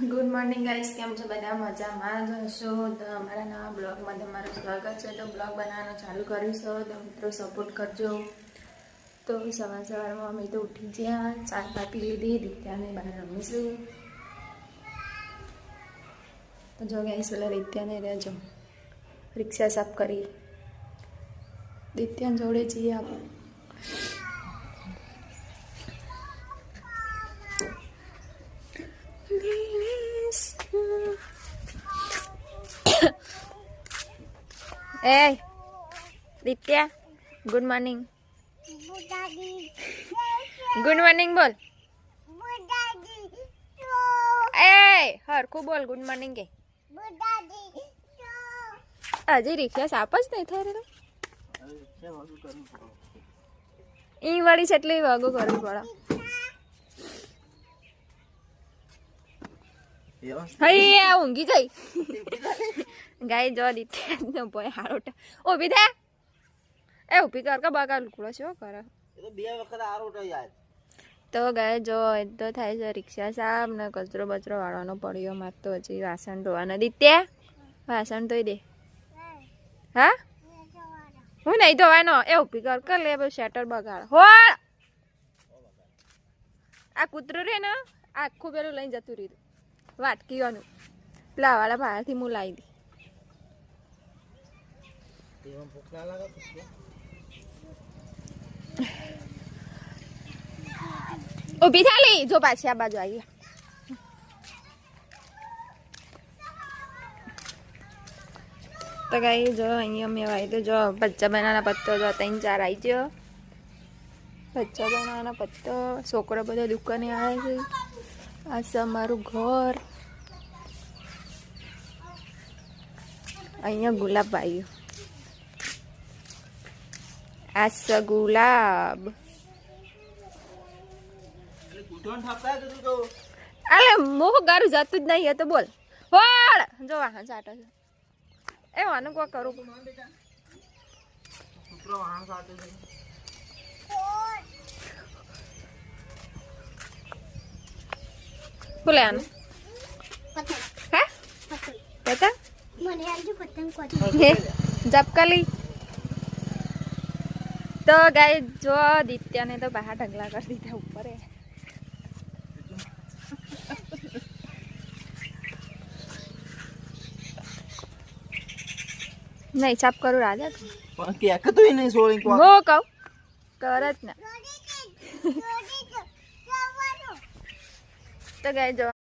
Good morning guys, केम छो बधा मजामां ज हशो। तो अमारा नवा ब्लॉगमां तमारुं स्वागत छे। तो ब्लॉग बनाववानुं चालू करीशो तो मित्रों सपोर्ट करजो। तो सवार सवारमां अमे तो उठी गया, चा पी लीधी, दित्याने बहार रमीशुं। तो जो गाइस पेला दित्याने रहेजो रिक्शा साफ करी दित्याने जोड़े जईए आपणे। ए दित्या गुड मॉर्निंग। गुड मॉर्निंग बोल। ए हरखू बोल गुड मॉर्निंग के। हजी रिक्शा साफ ज नहीं થઈ રહ્યો। ઈ વાળી છેટલી વાગો કરવી પડે। હઈ આ ઊંઘી ગઈ ગાય જો દીતે બોય હારોટા ઊભી થા। એ ઊભી કર કે બગા લુકડો છો કરે એ તો બે વખત હારોટા યાર। તો ગાય જો તો થાય છે રિક્ષા સાફ ને કચરો બચરો વાળવાનો પડ્યો। માર તો હજી વાસણ ધોવાના। દીતે વાસણ ધોઈ દે। હા હું નહીં ધોવાનો। એ ઊભી કર કે લે શેટર બગાડ હોળ। આ કૂતરું રે ને આખું પેલું લઈને જતું રહ્યું વાટકીવાનું પેલા વાળા બહારથી હું લાવી દી। ઊભી થાલી જો પાછી આ બાજુ આવી। तो गाई जो अँ मैं आई तो जो बच्चा बनाना पत्तो जो 3-4 आई गयो। बच्चा बनाना पत्तो छोकरा बधा दुकाने आए है। आ मारू घर अँ गुलाब आई आस गुलाब अरे मोह घर जातु ज नहीं है तो बोल होड़ जो वहां चाटो ए वानु को करू बोले आनु हैं पता मने आजू पतंग को हे जपकली। तो गाय जो दित्या ने तो बाहर ढगला कर दीधा ऊपर है। नहीं साफ करू राजा पण के तो ही नहीं सोळी को वो कहू करत ना। तो गाय जो